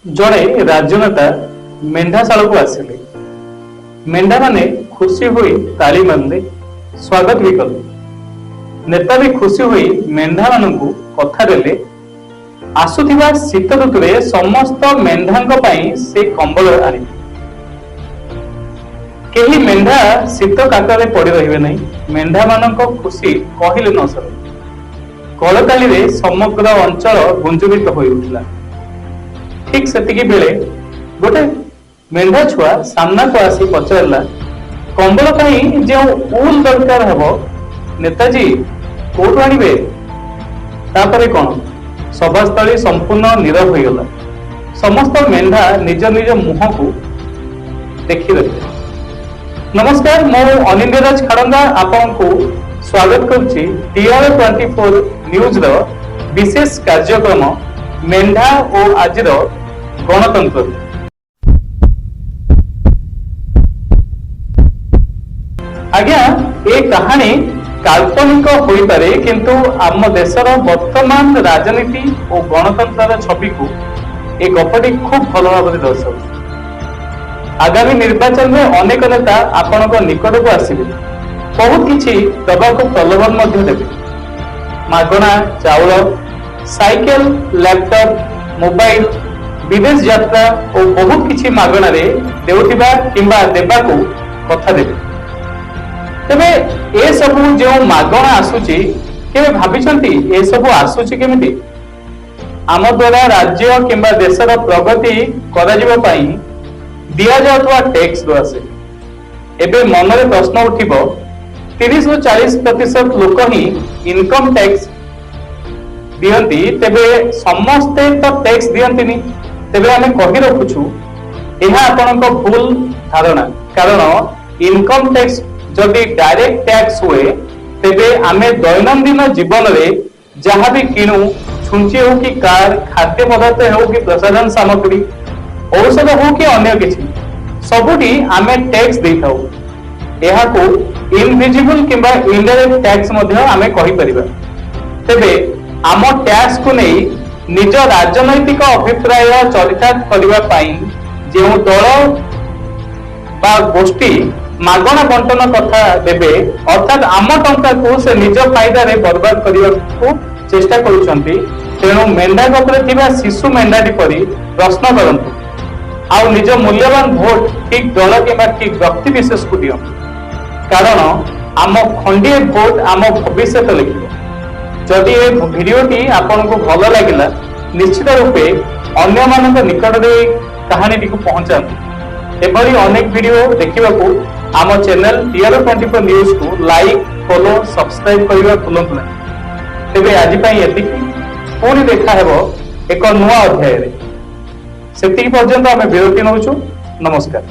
जड़े राजनेता मेंढाशाला को आसिले। मेंढा माने खुशी हुई ताली मारले, स्वागत भी कले। नेता भी खुशी हुई मेंढा मानकु कथा देले आसुथिबा शीत ऋतुरे समस्त मेंढांक पई से कंबल आनि। केही मेंढा शीत काकरे पड़ी रहिबे नहीं। मेंढा मानक खुशी कहिले न सरे। कलकाली रे समग्र अंचल गुंजुरित होई उठला। ठीक सेतिकी बेले गोटे मेंढा छुआ सामना को आसी पचारला, कंबल पई जे ऊल दरकार हबो नेताजी कोठु आनिबे? तापरे कोन सभास्थली संपूर्ण नीरव होई गला। समस्त मेंढा निज निज मुह को देखि देले। नमस्कार, मो अनिंद्यराज खड़ंगा आपन को स्वागत करूची TR24 न्यूज रो विशेष कार्यक्रम मेंढा और आजिर गणतंत्र। आज्ञा ए कहानी काल्पनिक होई पारे, किंतु आम देशर वर्तमान राजनीति और गणतंत्र छवि को ए गपटी खूब भल भाव दर्शाऊ। आगामी निर्वाचन में अनेक नेता आपनक निकट को आसिबे, बहुत किछि दबाको प्रलोभन मध्य देबे। मागणा चाउल, साइकेल, लैपटॉप, मोबाइल, विदेश यात्रा और बहुत किछि मागणा रे देउथिबा किंबा देबाको कथा देबे। तबे ए सबु जो मागणा आसुची केबे भाबिचंती ए सबु आसुची केमिति? आम द्वारा राज्य किंबा देशर प्रगति करा जिबा पई दिया जाउतवा टैक्स दो आसे। एबे मनरे प्रश्न उठिबो 30 ରୁ 40% लोक ही इनकम टैक्स दियंती, तेबे समस्ते तो टैक्स दियंतीनी। तेबे आमे कहि रखुछु एहा आपनक भूल धारणा। कारण इनकम टैक्स जदि डायरेक्ट टैक्स हुए तेबे आमे दैनंदिन जीवन रे जहा भी किणु, छुंची हो कि कार, खाद्य पदार्थ हो कि प्रसाधन सामग्री, औषध हो कि अन्य किछि, सबुटी आमे टैक्स देथाउ। एहा को इनविजिबल किंबा इनडायरेक्ट टैक्स मध्ये आमे कहि परिबा। तेबे आम टैक्स को नहीं निज राजनैतिक अभिप्राय चरितार्थ करबा पई जे दल बा गोष्ठी मागणा बंटन कथा देबे, अर्थात आम टंका को से निज फायदा रे बर्बाद करबा को चेष्टा करूछंती। तेणु मेंढा गपरे थिबा शिशु मेंढाटी परी प्रश्न करंतु आउ निज मूल्यवान भोट ठीक दल किंबा ठीक व्यक्ति विशेष को दियो। कारण आम खंडे भोट आम भविष्य लिखिबो। जदि ए भिडियोटी आपन को भल लागिला निश्चित रूपे अन्य मानक निकट रे कहानी को पहुंचाନ୍ତୁ। एभली अनेक वीडियो देखिबा को आम चैनल TR24 न्यूज को लाइक, फॉलो, सब्सक्राइब करबा भूलंतु नहीं। तेबे आज पई एतिकी, पुणी देखा हेबो एक नुआ अध्याय रे। सेतिकी पर्यंत आमे विरति नउछु। नमस्कार।